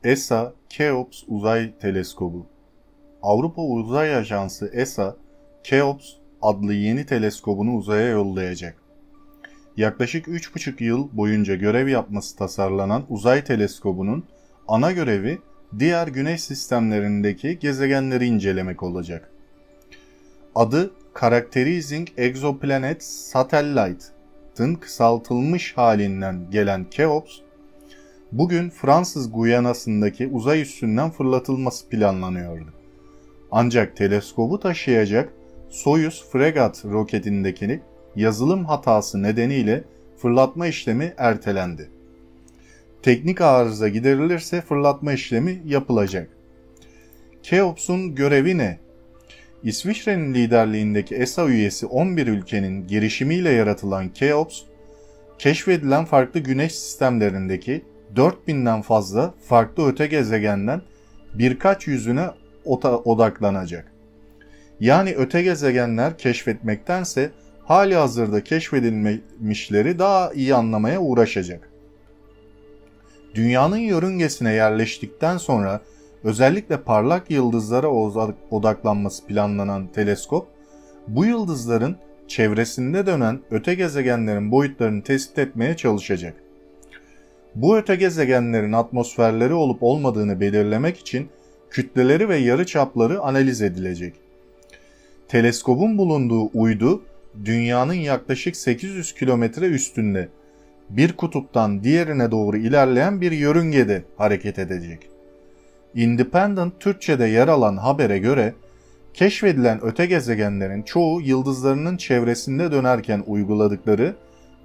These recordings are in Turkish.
ESA Keops Uzay Teleskobu. Avrupa Uzay Ajansı ESA, Keops adlı yeni teleskobunu uzaya yollayacak. Yaklaşık 3,5 yıl boyunca görev yapması tasarlanan uzay teleskobunun ana görevi diğer güneş sistemlerindeki gezegenleri incelemek olacak. Adı Characterizing Exoplanet Satellite'ın kısaltılmış halinden gelen Keops, bugün Fransız Guyana'sındaki uzay üssünden fırlatılması planlanıyordu. Ancak teleskobu taşıyacak Soyuz Fregat roketindeki yazılım hatası nedeniyle fırlatma işlemi ertelendi. Teknik arıza giderilirse fırlatma işlemi yapılacak. Keops'un görevi ne? İsviçre'nin liderliğindeki ESA üyesi 11 ülkenin girişimiyle yaratılan Keops, keşfedilen farklı güneş sistemlerindeki 4000'den fazla farklı öte gezegenden birkaç yüzüne odaklanacak. Yani öte gezegenler keşfetmektense halihazırda keşfedilmişleri daha iyi anlamaya uğraşacak. Dünyanın yörüngesine yerleştikten sonra özellikle parlak yıldızlara odaklanması planlanan teleskop, bu yıldızların çevresinde dönen öte gezegenlerin boyutlarını tespit etmeye çalışacak. Bu öte gezegenlerin atmosferleri olup olmadığını belirlemek için kütleleri ve yarıçapları analiz edilecek. Teleskobun bulunduğu uydu, Dünya'nın yaklaşık 800 kilometre üstünde, bir kutuptan diğerine doğru ilerleyen bir yörüngede hareket edecek. Independent Türkçe'de yer alan habere göre, keşfedilen öte gezegenlerin çoğu yıldızlarının çevresinde dönerken uyguladıkları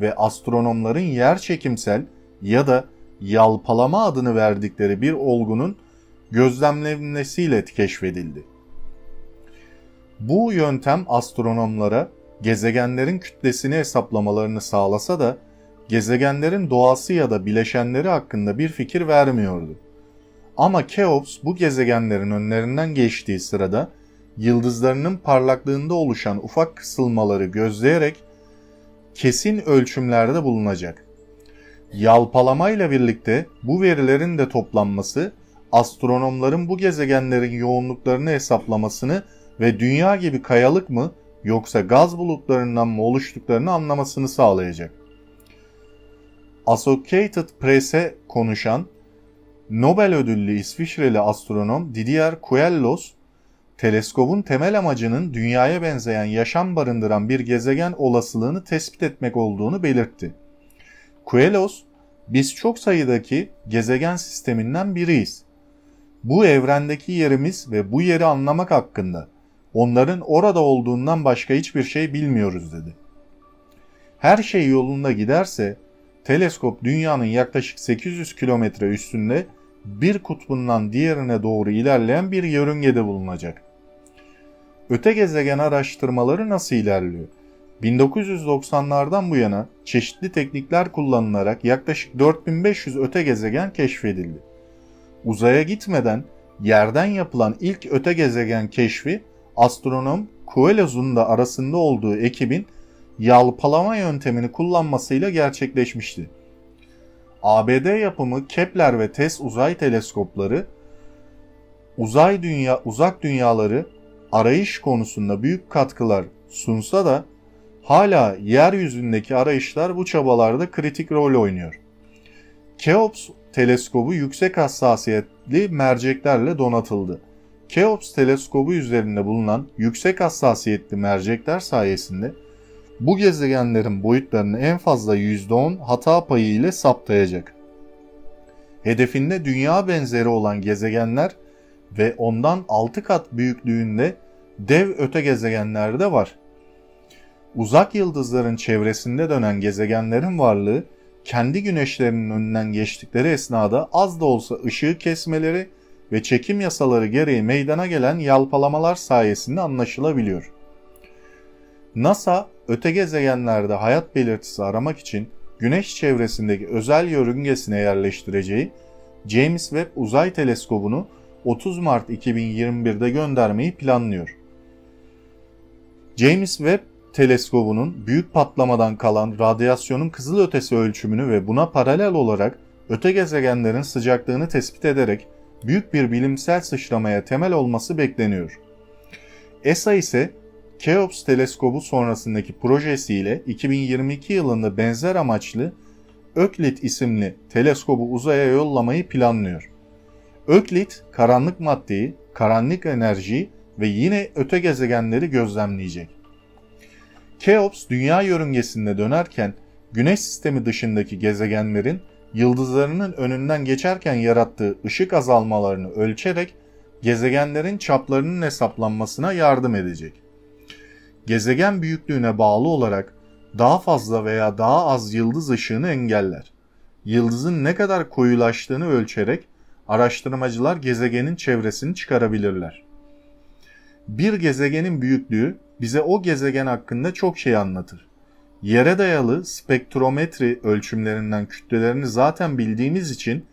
ve astronomların yerçekimsel ya da yalpalama adını verdikleri bir olgunun gözlemlenmesiyle keşfedildi. Bu yöntem astronomlara gezegenlerin kütlesini hesaplamalarını sağlasa da gezegenlerin doğası ya da bileşenleri hakkında bir fikir vermiyordu. Ama Keops bu gezegenlerin önlerinden geçtiği sırada yıldızlarının parlaklığında oluşan ufak kısılmaları gözleyerek kesin ölçümlerde bulunacak. Yalpalamayla birlikte bu verilerin de toplanması, astronomların bu gezegenlerin yoğunluklarını hesaplamasını ve Dünya gibi kayalık mı yoksa gaz bulutlarından mı oluştuklarını anlamasını sağlayacak. Associated Press'e konuşan Nobel ödüllü İsviçreli astronom Didier Queloz, teleskobun temel amacının Dünya'ya benzeyen yaşam barındıran bir gezegen olasılığını tespit etmek olduğunu belirtti. Queloz, "Biz çok sayıdaki gezegen sisteminden biriyiz. Bu evrendeki yerimiz ve bu yeri anlamak hakkında onların orada olduğundan başka hiçbir şey bilmiyoruz," dedi. Her şey yolunda giderse teleskop Dünya'nın yaklaşık 800 kilometre üstünde bir kutbundan diğerine doğru ilerleyen bir yörüngede bulunacak. Öte gezegen araştırmaları nasıl ilerliyor? 1990'lardan bu yana çeşitli teknikler kullanılarak yaklaşık 4500 öte gezegen keşfedildi. Uzaya gitmeden yerden yapılan ilk öte gezegen keşfi astronom Queloz'un da arasında olduğu ekibin yalpalama yöntemini kullanmasıyla gerçekleşmişti. ABD yapımı Kepler ve TESS uzay teleskopları uzak dünyaları arayış konusunda büyük katkılar sunsa da hala yeryüzündeki arayışlar bu çabalarda kritik rol oynuyor. Keops teleskobu yüksek hassasiyetli merceklerle donatıldı. Keops teleskobu üzerinde bulunan yüksek hassasiyetli mercekler sayesinde bu gezegenlerin boyutlarını en fazla %10 hata payı ile saptayacak. Hedefinde Dünya benzeri olan gezegenler ve ondan 6 kat büyüklüğünde dev öte gezegenler de var. Uzak yıldızların çevresinde dönen gezegenlerin varlığı, kendi güneşlerinin önünden geçtikleri esnada az da olsa ışığı kesmeleri ve çekim yasaları gereği meydana gelen yalpalamalar sayesinde anlaşılabiliyor. NASA, öte gezegenlerde hayat belirtisi aramak için Güneş çevresindeki özel yörüngesine yerleştireceği James Webb Uzay Teleskobu'nu 30 Mart 2021'de göndermeyi planlıyor. James Webb Teleskobu'nun büyük patlamadan kalan radyasyonun kızılötesi ölçümünü ve buna paralel olarak öte gezegenlerin sıcaklığını tespit ederek büyük bir bilimsel sıçramaya temel olması bekleniyor. ESA ise Keops teleskobu sonrasındaki projesiyle 2022 yılında benzer amaçlı Euclid isimli teleskobu uzaya yollamayı planlıyor. Euclid, karanlık maddeyi, karanlık enerjiyi ve yine öte gezegenleri gözlemleyecek. Keops, dünya yörüngesinde dönerken Güneş sistemi dışındaki gezegenlerin yıldızlarının önünden geçerken yarattığı ışık azalmalarını ölçerek gezegenlerin çaplarının hesaplanmasına yardım edecek. Gezegen büyüklüğüne bağlı olarak daha fazla veya daha az yıldız ışığını engeller. Yıldızın ne kadar koyulaştığını ölçerek araştırmacılar gezegenin çevresini çıkarabilirler. Bir gezegenin büyüklüğü bize o gezegen hakkında çok şey anlatır. Yere dayalı spektrometri ölçümlerinden kütlelerini zaten bildiğimiz için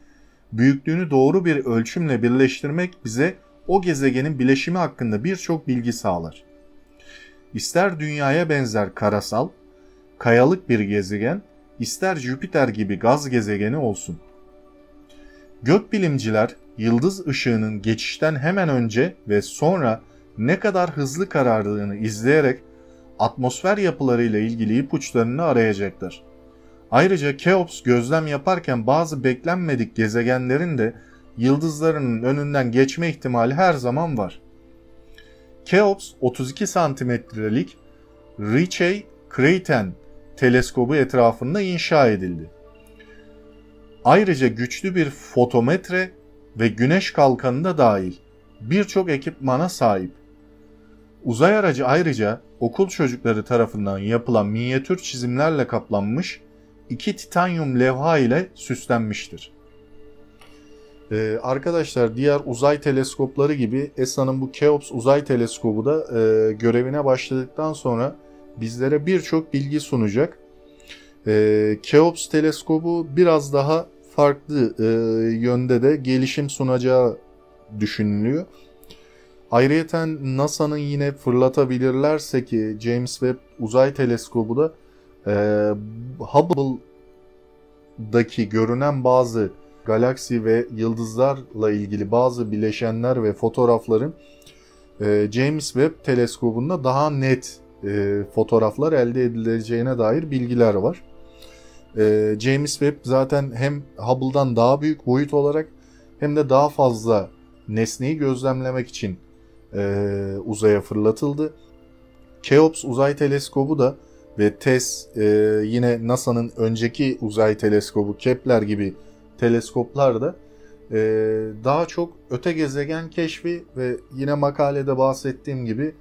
büyüklüğünü doğru bir ölçümle birleştirmek bize o gezegenin bileşimi hakkında birçok bilgi sağlar. İster Dünya'ya benzer karasal, kayalık bir gezegen, ister Jüpiter gibi gaz gezegeni olsun. Gökbilimciler yıldız ışığının geçişten hemen önce ve sonra ne kadar hızlı karardığını izleyerek atmosfer yapılarıyla ilgili ipuçlarını arayacaklar. Ayrıca Keops gözlem yaparken bazı beklenmedik gezegenlerin de yıldızlarının önünden geçme ihtimali her zaman var. Keops 32 santimetrelik Ritchey-Chrétien teleskobu etrafında inşa edildi. Ayrıca güçlü bir fotometre ve güneş kalkanı da dahil birçok ekipmana sahip. Uzay aracı ayrıca okul çocukları tarafından yapılan minyatür çizimlerle kaplanmış 2 titanyum levha ile süslenmiştir. Arkadaşlar, diğer uzay teleskopları gibi ESA'nın bu Keops uzay teleskobu da görevine başladıktan sonra bizlere birçok bilgi sunacak. Keops teleskobu biraz daha farklı yönde de gelişim sunacağı düşünülüyor. Ayrıyeten NASA'nın yine fırlatabilirlerse ki James Webb Uzay Teleskobu da Hubble'daki görünen bazı galaksi ve yıldızlarla ilgili bazı bileşenler ve fotoğrafların James Webb Teleskobu'nda daha net fotoğraflar elde edileceğine dair bilgiler var. James Webb zaten hem Hubble'dan daha büyük boyut olarak hem de daha fazla nesneyi gözlemlemek için uzaya fırlatıldı. Keops uzay teleskobu da ve TESS yine NASA'nın önceki uzay teleskobu Kepler gibi teleskoplar da daha çok öte gezegen keşfi ve yine makalede bahsettiğim gibi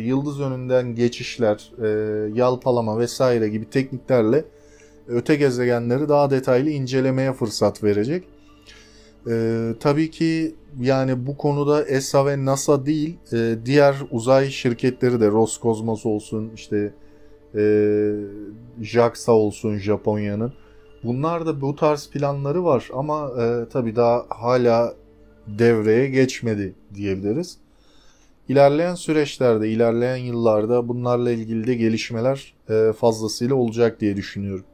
yıldız önünden geçişler, yalpalama vesaire gibi tekniklerle öte gezegenleri daha detaylı incelemeye fırsat verecek. Tabii ki yani bu konuda ESA ve NASA değil, diğer uzay şirketleri de Roskosmos olsun, işte JAXA olsun Japonya'nın. Bunlar da bu tarz planları var ama tabii daha hala devreye geçmedi diyebiliriz. İlerleyen süreçlerde, ilerleyen yıllarda bunlarla ilgili de gelişmeler fazlasıyla olacak diye düşünüyorum.